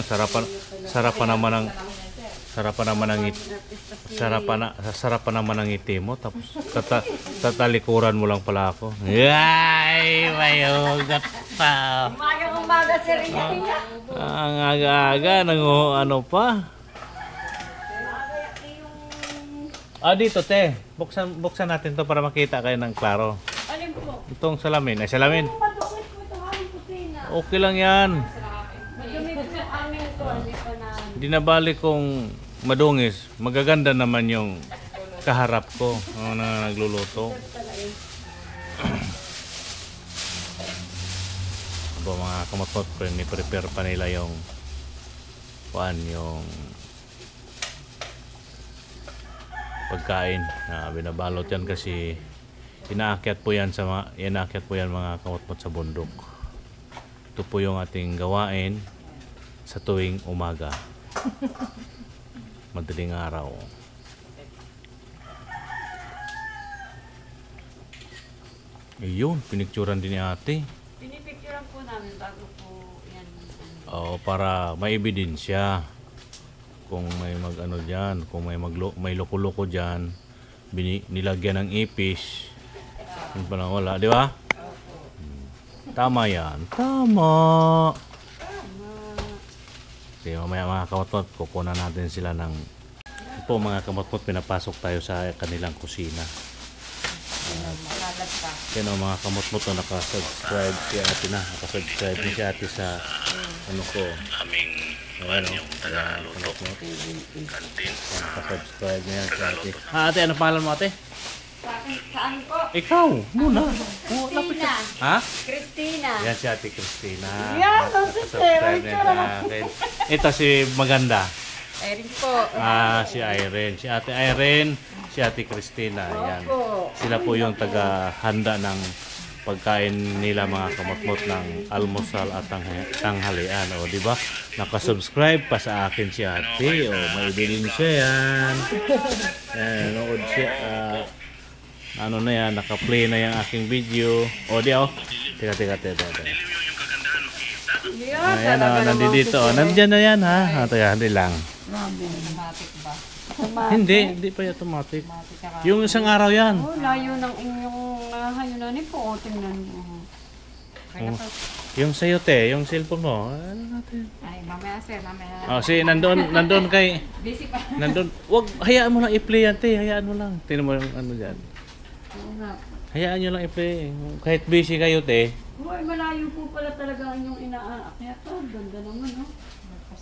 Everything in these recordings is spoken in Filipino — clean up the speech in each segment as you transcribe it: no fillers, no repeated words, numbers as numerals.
Sarapan naman ng sarapan naman ng ngiti mo, tapos tatalikuran mo lang pala ako. Yay! Mayugat pa. Umaga sir niya. Ang aga-aga, ano pa? Dito te. Buksan natin to para makita kayo ng klaro. Alin po? Itong salamin. Ay, salamin. Okay lang yan. Madumi po yung amin ko. Di na bali kung madungis. Magaganda naman yung kaharap ko na nagluluto. Aba mga kamot-mot ko, ni-prepare pa nila yung pagkain na binabalot yan kasi inaakyat po yan mga kamot-mot sa bundok. Ito po yung ating gawain sa tuwing umaga. Madaling araw. Ayun, pinicturan din ni ate. Pinipicturean po namin bago po yan. Oo, para may ebidensya. Kung may mag-ano dyan, kung may loko-loko dyan, nilagyan ng ipis. Yun pa lang wala, di ba? Tama yan. Tama. Kasi mamaya mga kamot-mot, kukunan natin sila ng po mga kamot-mot, pinapasok tayo sa kanilang kusina. Yan o mga kamot-mot na nakasubscribe si ate na. Nakasubscribe ni si ate sa ano ko. Ayan o. Nakasubscribe niya si ate. Ate, ano pangalan mo ate? Saan po? Ikaw, muna. Christina. Ha? Christina. Yan si ate Christina. Yan, Nakasubscribe niya sa akin. Ito si maganda. Irene po. Si Irene. Si ate Irene, si ate Christina. Yan. Sila po yung taga-handa ng pagkain nila mga kamot-mot ng almusal at tanghalian. O, di ba? Nakasubscribe pa sa akin si ate. O, may bilin siya yan. Nanood siya. Ano na yan, naka-play na yung aking video. O, di o. Teka. Ayan o, nandito. Nandiyan na yan ha. Teka, hindi lang. Automatic ba? Hindi pa yung automatic. Yung isang araw yan. Oh, layo ng inyong hayunanin po. O, tingnan mo. Yung sa'yo te, yung cellphone mo. Ano natin? Ay, mamaya sir, mamaya. Nandun kay... Busy pa. Nandun. Wag, hayaan mo lang i-play yan te. Hayaan mo lang. Tingnan mo yung ano dyan. Hayaan nyo lang i-play. Kahit busy kayo te. Uy, malayo po pala talaga ang yung inaakyat. Ganda naman, no?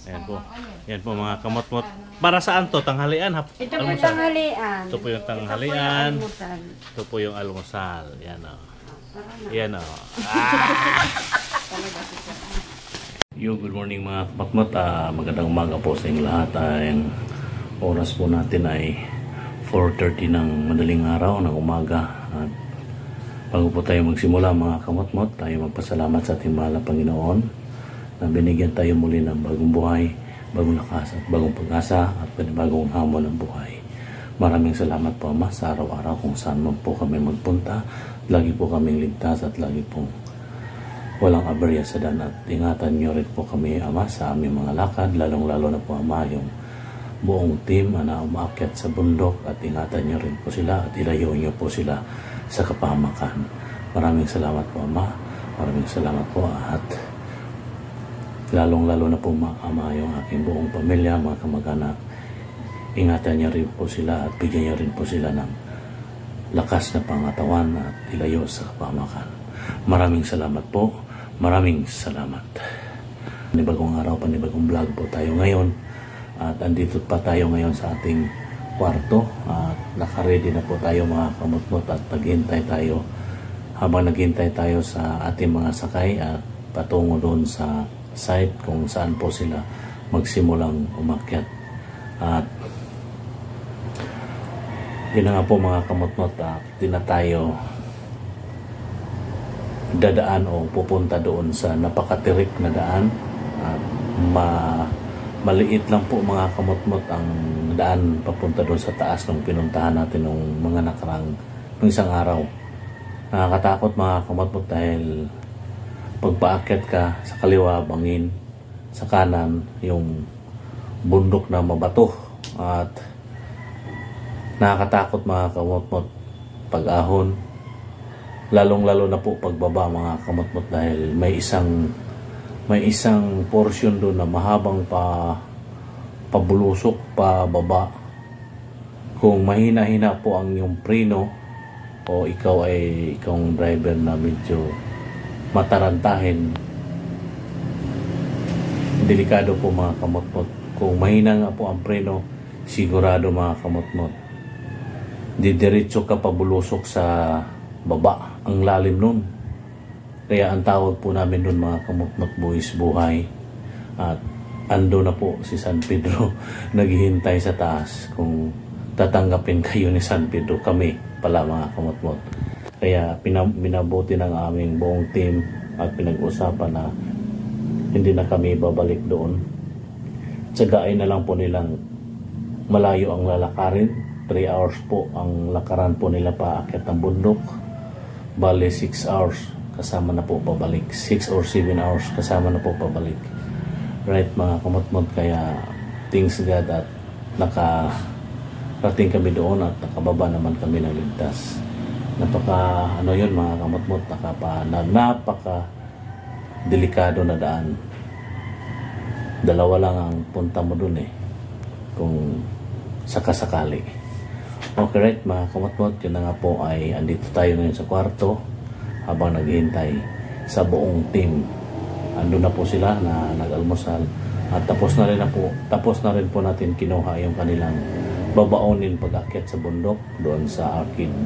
Ayan po. Yan po mga kamot-mot. Para saan to? Tanghalian? Ito po yung tanghalian. Ito po yung tanghalian. Ito po yung almusal. Yan o. Yan o. Good morning mga kamot-mot. Magandang umaga po sa inyong lahat. Ang oras po natin ay 4:30 ng madaling araw ng umaga. At bago po tayo magsimula mga kamot-mot, tayo magpasalamat sa ating mahal na Panginoon na binigyan tayo muli ng bagong buhay, bagong lakas at bagong pag-asa at bagong hamon ng buhay. Maraming salamat po Ama sa araw-araw kung saan man po kami magpunta. Lagi po kaming ligtas at lagi pong walang aberya sa daan at ingatan nyo rin po kami Ama sa aming mga lakad, lalong-lalo na po Ama yung buong team na umaakyat sa bundok at ingatan nyo rin po sila at ilayo nyo po sila sa kapahamakan. Maraming salamat po Ama, maraming salamat po at lalong-lalo na po Ama yung aking buong pamilya, mga kamag-anak. Ingatan niyo rin po sila at bigyan niyo rin po sila ng lakas na pangatawan at ilayo sa kapahamakan. Maraming salamat po. Maraming salamat. Panibagong araw, panibagong vlog po tayo ngayon. At andito pa tayo ngayon sa ating kwarto. At nakaready na po tayo mga kamot-mot at naghintay tayo. Habang naghintay tayo sa ating mga sakay at patungo doon sa site kung saan po sila magsimulang umakyat. At yun na nga po mga kamot-mot, di na tayo dadaan o pupunta doon sa napakatirik na daan. At maliit lang po mga kamot-mot ang daan papunta doon sa taas nung pinuntahan natin nung mga nakarang nung isang araw. Nakakatakot mga kamot-mot dahil pagpaakyat ka sa kaliwa, bangin, sa kanan yung bundok na mabato at nakakatakot mga kamotmot pag ahon, lalong lalo na po pagbaba mga kamotmot, dahil may isang portion doon na mahabang pabulusok pa baba. Kung mahina-hina po ang yung preno o ikaw driver na medyo matarantahin, delikado po mga kamotmot. Kung mahina nga po ang preno, sigurado mga kamotmot, didiretso ka pabulusok sa baba. Ang lalim nun. Kaya ang tawag po namin nun mga kamotmot, buwis buhay. At ando na po si San Pedro naghihintay sa taas kung tatanggapin kayo ni San Pedro. Kami pala mga kamotmot. Kaya minabuti ng aming buong team at pinag-usapan na hindi na kami babalik doon. Tsagain na lang po nilang malayo ang lalakarin. 3 hours po ang lakaran po nila paakyat ng bundok. Bale 6 hours kasama na po pabalik. 6 or 7 hours kasama na po pabalik. Right mga kamotmot, kaya thanks God at nakarating kami doon at nakababa naman kami ng ligtas. Napaka yun mga kamotmot, napaka delikado na daan. Dalawa lang ang punta mo dun kung sakasakali. Okay right mga kamotmot, yun na nga po ay andito tayo ngayon sa kwarto habang naghihintay sa buong team. Ando na po sila na nag-almusal at tapos na rin po natin kinuha yung kanilang babaonin pag-akyat sa bundok doon sa arcade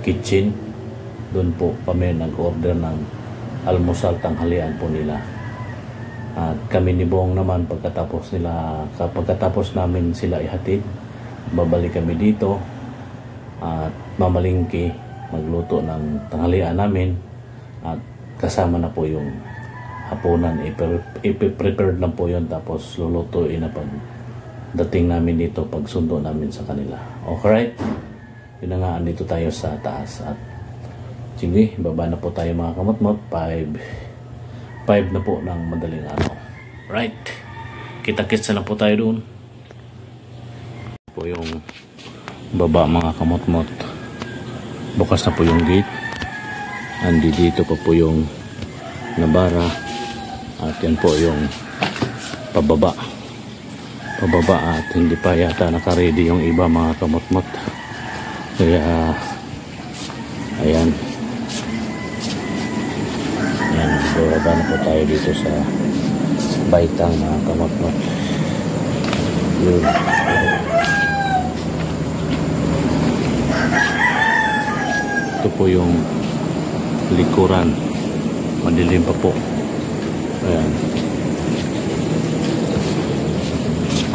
kitchen. Doon po kami nag-order ng almusal, tanghalian po nila. At kami ni Bong naman pagkatapos namin sila ihatid, babalik kami dito at mamalingki magluto ng tanghalian namin at kasama na po yung hapunan. Ipe-prepared na po yun, tapos lulutuin na pag dating namin dito, pag sundo namin sa kanila. Okay, yun na nga, andito tayo sa taas at sige, baba na po tayo mga kamotmot. 5 na po ng madaling araw. Right, kita-kits na po tayo doon. Po yung baba mga kamotmot, bukas na po yung gate. Andi dito pa po yung nabara at yan po yung pababa at hindi pa yata nakaready yung iba mga kamotmot. Kaya ayan, baba na po tayo dito sa baitang mga kamotmot. Yun. Ito po yung likuran, madilim pa po. Ayan.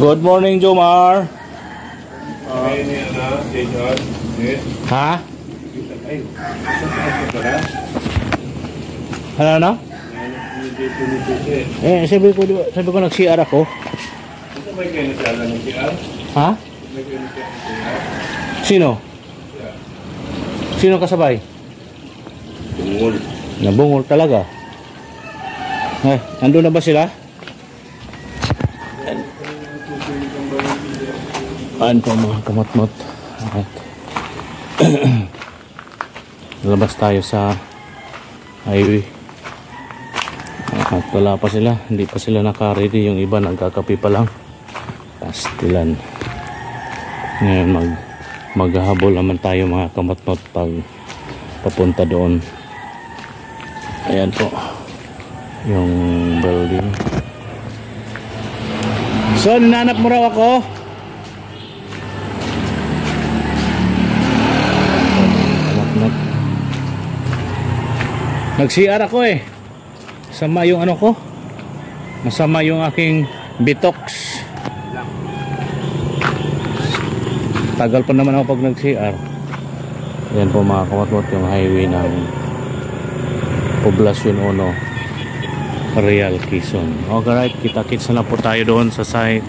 Good morning, Jomar. Ha? Ano na? Sabi ko nag-CR ako. Ha? Sino kasabay? Bungol. Nabungol talaga. Nandun na ba sila? Ano po mga kamotmot? Labas tayo sa highway. At wala pa sila, hindi pa sila naka-ready. Yung iba nagkakapi pa lang. Pastilan. Ngayon maghahabol naman tayo mga kamotmot pag papunta doon. Ayan po yung building. So, nanap mo raw ako? Nag-CR ako sama yung ano ko, masama yung aking bitox. Tagal pa naman ako pag nag-CR. Yan po mga kamotmot yung highway ng Poblacion 1, Real Quezon. Okay right, kita-kits na po tayo doon sa site.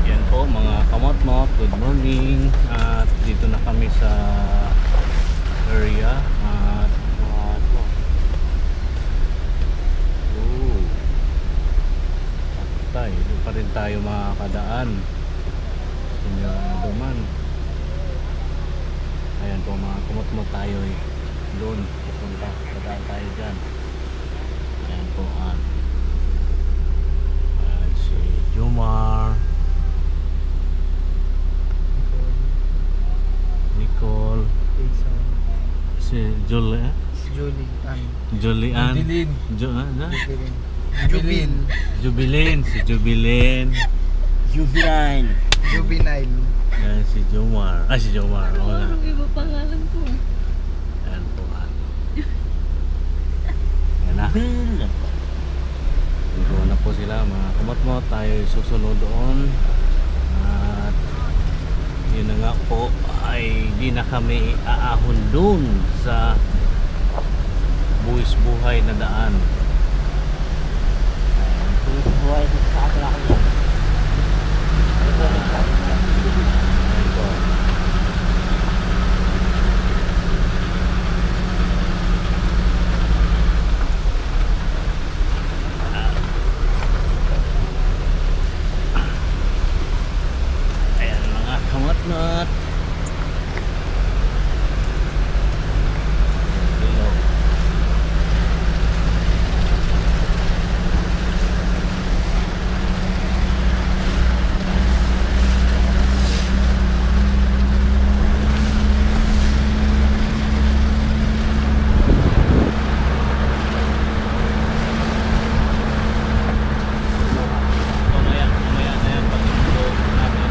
Yan po mga kamotmot, good morning. At dito na kami sa area at tayo makakadaan. Senior Duman. Ayan po mga kumot-mot tayo eh. Doon pupunta, dadaan tayo dyan. Ayan po ayan si Jomar, Nicole, si Julian, Jubilin, si Jubilin, ayan si Jomar, si Jomar, wala. Anong iba pangalan ko? Ayan po ayan na. Nagawa na po sila mga kumot-mot. Tayo susunod doon. At yun na nga po ay di na kami aahon doon sa buwis buhay na daan. Buwis buhay sa atin ako yan. Ayan po. Ayan mga kamot-mot. Mamaya na yan pag-tulog namin.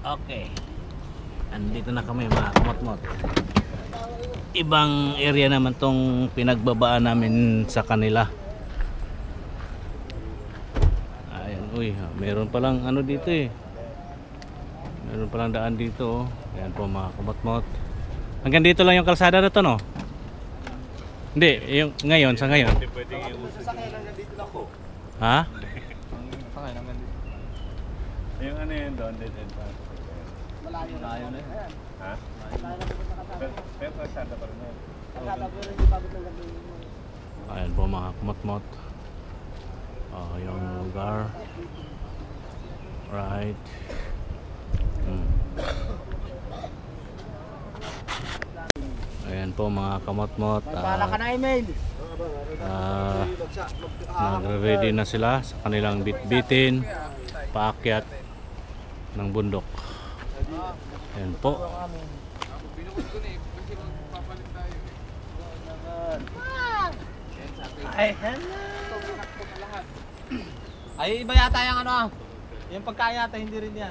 Okay. Andito na kami mga kumot-mot. Ibang area naman tong pinagbabaan namin sa kanila. Ayan, uy, meron palang ano dito eh. Meron palang daan dito. Ayan po mga kumot-mot. Hanggang dito lang yung kalsada na to, no? Hindi, yung ngayon, sa ngayon. Hindi pwedeng yung sasakyan lang nandito na ako. Ha? Sasakyan lang nandito. Yung ano yun doon, dead end pa. Malayo na yun. Ha? Pero kasada pa rin yun. Ayan po mga kumot-mot. Yung lugar. Right. Ayan po mga kamot-mot. Nagre-ready na sila sa kanilang bitbitin paakyat ng bundok. Ayan po. Ay, hello. Ay, iba yata yung ano. Yung pagkayata, hindi rin yan.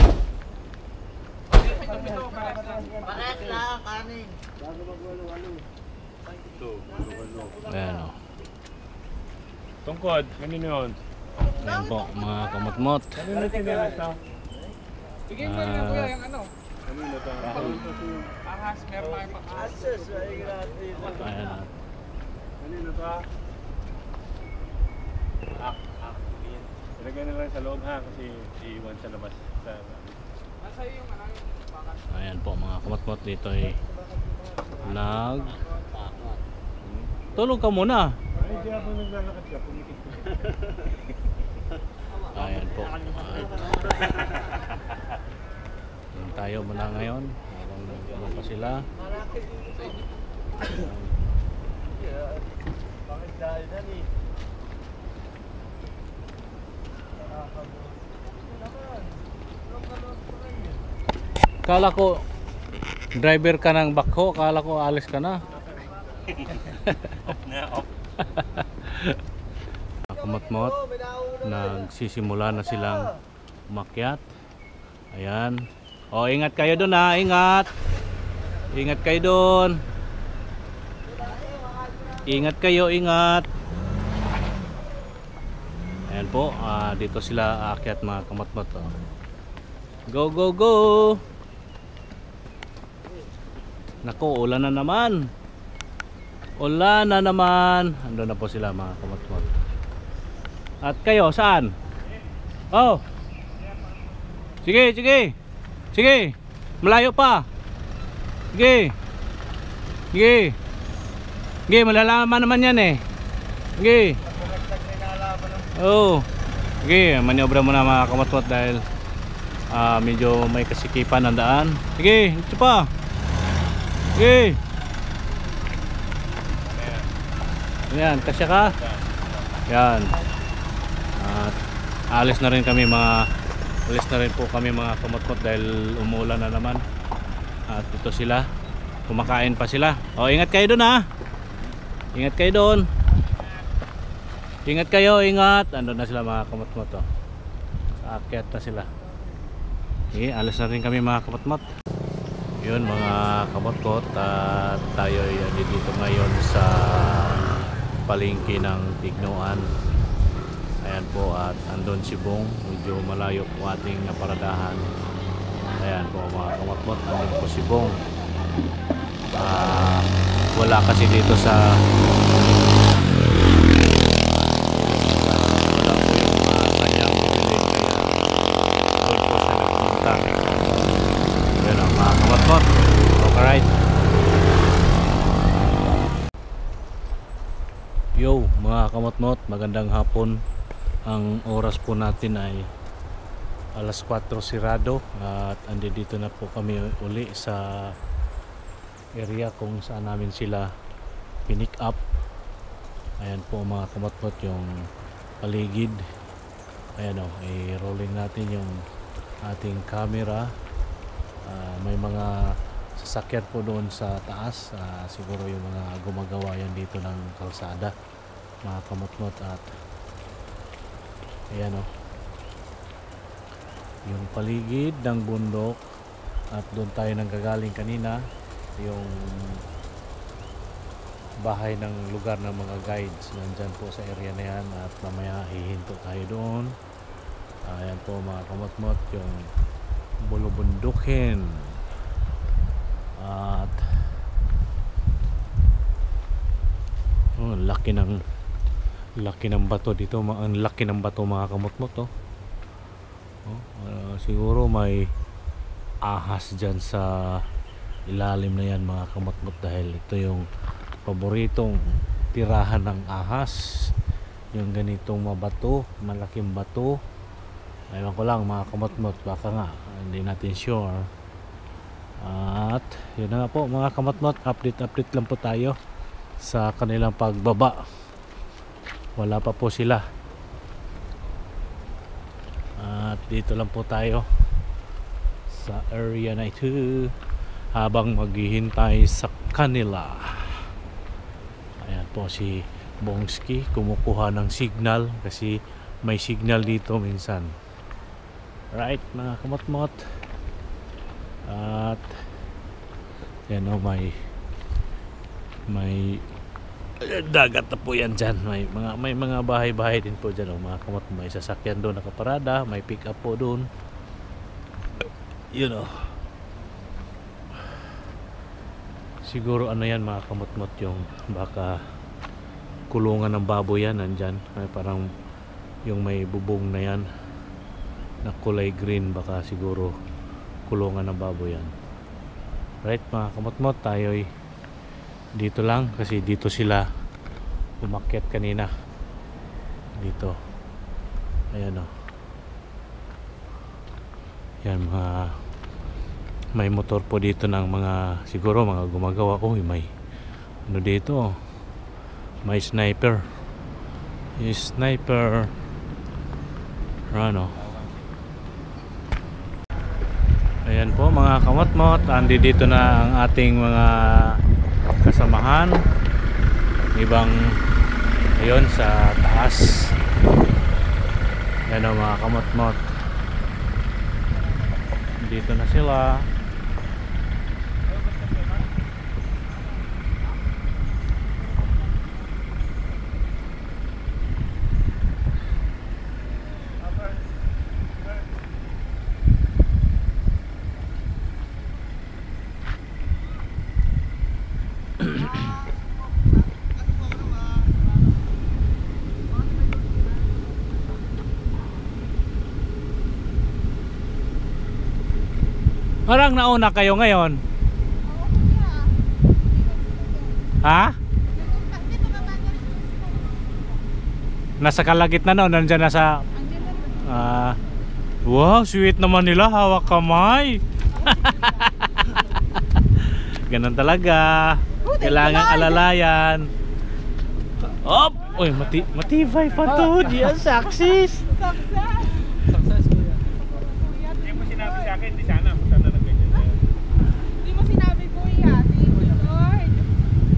Parehas lang, kanin. Ito, ano. Ayan o. Tungkod, kanino yun? Ayan po mga kamot-mot. Kanino tinira ito? Bigyan mo na kuya yung ano. Kanino ito? Ahas, meron tayong pang-ahas. Ayan o. Kanino ito? Ilagay na lang sa loob ha, kasi iiwan sa labas. Nasa iyo yung ano yung bakas. Ayan po mga kamot-mot. Dito ay tulog ka muna. Ay, di ako naglalakad ka, pumikit ko. Ayan po. Ayan tayo muna ngayon. Habang pa sila. Bakit dahil na ni? Kala ko driver ka ng backhoe. Kala ko alis ka na. Off na, off. Kamot-mot. Nagsisimula na silang umakyat. Ayan. O, ingat kayo dun ha. Ingat. Ingat kayo dun. Ingat kayo, ingat. Ayan po. Dito sila aakyat mga kamot-mot. Oh. Go, go, go. Naku, ulan na naman. Ulan na naman. Ando na po sila mga kamot-mot. At kayo, saan? Oh. Sige, sige. Sige. Malayo pa. Sige. Sige. Sige, malalaman naman yan eh. Sige. Oh. Sige, maniobra muna mga kamot-mot dahil medyo may kasikipan ang daan. Sige, ito pa. Sige. Ayan, kasya ka? Yan. At alis na rin po kami mga kamot-mot dahil umuulan na naman. At ito sila. Kumakain pa sila. O, ingat kayo doon ha. Ingat kayo doon. Ingat kayo, ingat. Andun na sila mga kamot-mot. Aakyat na sila. Okay, alis na rin kami mga kamot-mot. Yun mga kamot-mot. At tayo ay dito ngayon sa palengke ng Tignoan. Ayan po, at andun si Bong. Medyo malayo po ating naparadahan. Ayan po mga kamot-mot. Andun po si Bong. Wala kasi dito sa wala po yung kanyang piling, kaya doon po siya nagpunta. Ayan ang mga kamot-mot. Alright. Yo mga kamot-mot, magandang hapon. Ang oras po natin ay alas 4 sirado at andito na po kami uli sa area kung saan namin sila pinick up. Ayan po mga kamot-mot yung paligid. Ayan o, i-rolling natin yung ating camera. May mga sasakyan po doon sa taas. Siguro yung mga gumagawa yan dito ng kalsada mga kamot-mot. At ayan o, yung paligid ng bundok. At doon tayo nanggagaling kanina, yung bahay ng lugar ng mga guides nandyan po sa area na yan. At mamaya hihinto tayo doon. Ayan po mga kamot-mot yung bulubundukin. At laki ng bato dito. Ang laki ng bato mga kamot-mot. Siguro may ahas dyan sa ilalim na yan mga kamot-mot, dahil ito yung paboritong tirahan ng ahas, yung ganitong mabato, malaking bato. Ayun ko lang mga kamot-mot, baka nga hindi natin sure. At yun na nga po mga kamot-mot, update lang po tayo sa kanilang pagbaba. Wala pa po sila. At dito lang po tayo sa area na ito habang maghihintay sa kanila. Ayan po si Bongski, kumukuha ng signal kasi may signal dito minsan. Right mga kamot-mot. At yan o, may dagat na po yan dyan. May mga bahay-bahay din po dyan o, mga kamot. May sasakyan doon nakaparada, may pick up po doon. Yun o. Siguro ano yan mga kamot-mot, yung baka kulungan ng baboy yan nandyan. May parang yung may bubong na yan na kulay green, baka siguro kulungan ng baboy yan. Right mga kamot-mot, tayo'y dito lang kasi dito sila umakyat kanina. Dito. Ayan o. Yan mga may motor po dito ng mga siguro mga gumagawa. Uy, may ano dito, may sniper. Yung sniper ano. Ayan po mga kamot-mot, andi dito na ang ating mga kasamahan. Ibang ayun sa taas. Ayan o mga kamot-mot, dito na sila. Parang nauna kayo ngayon. Ha? Nasa kalagitnaan na, nandyan na sa wow, sweet naman nila, hawak kamay. Ganun talaga. Kailangan alalayan. Op! Uy, matibay pa to. Diyan, saksis. Hindi mo sinabi sa akin, di sana na ganyan na. Hindi mo sinabi, kuya. Thank you, Lord.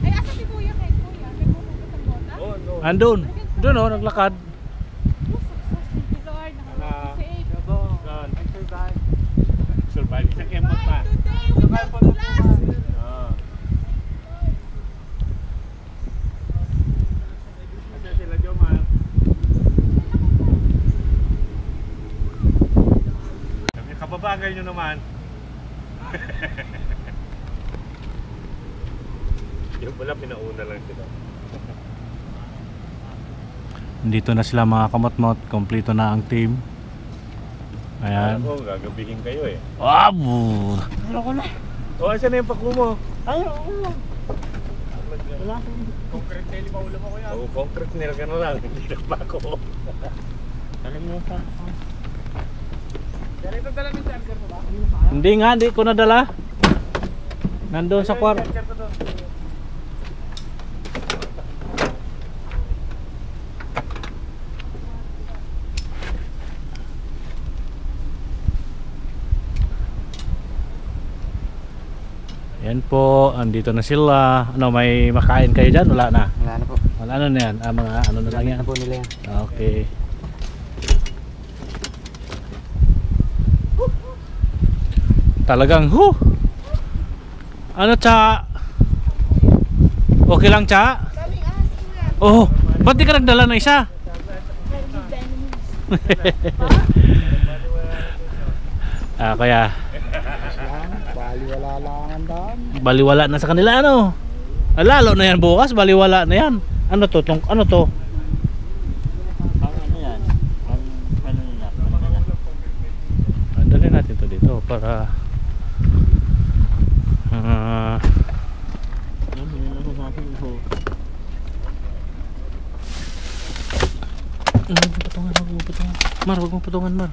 Ay, asa si kuya kay kuya? May pupunta sa bota? Oh, no. Andun. Doon o, naglakad. Oh, success. Thank you, Lord. Nakaka-save. God. Survive. Isang kemot pa. Today, without class. Ah. Asa sila, Jomar? Kababagal nyo naman. Yung pala pinauna lang sila. Dito na sila mga kamot-mot. Kompleto na ang team. Ayan. Alam ko, gagabihin kayo eh. Wabo! Ayoko na. O, asan na yung paku mo? Ayoko na. Wala. Concrete nail pa ulo mo kuya. Oo, concrete nail ka na lang. Hindi na pa ako. Alam mo pa. Dala ito dala ng charger mo ba? Hindi nga, hindi ko nadala. Nandun sa kwarto. Yan po, andito na sila. Ano, may makain kayo dyan? Wala na? Wala na po. Wala na yan? Mga ano na lang yan? Wala na po nila yan. Okay. Talagang, ano, Cha? Okay lang, Cha? Daming ahas, kuya. Oh, ba't di ka nagdala na isa? Kaya Baliwala lang ang daan. baliwala na sa kanila, ano? Lalo na yan bukas, baliwala na yan. Ano to? Ano to? Ang ano yan? Ang ano nila? Dali natin to dito para Mar, wag mo patungan, Mar.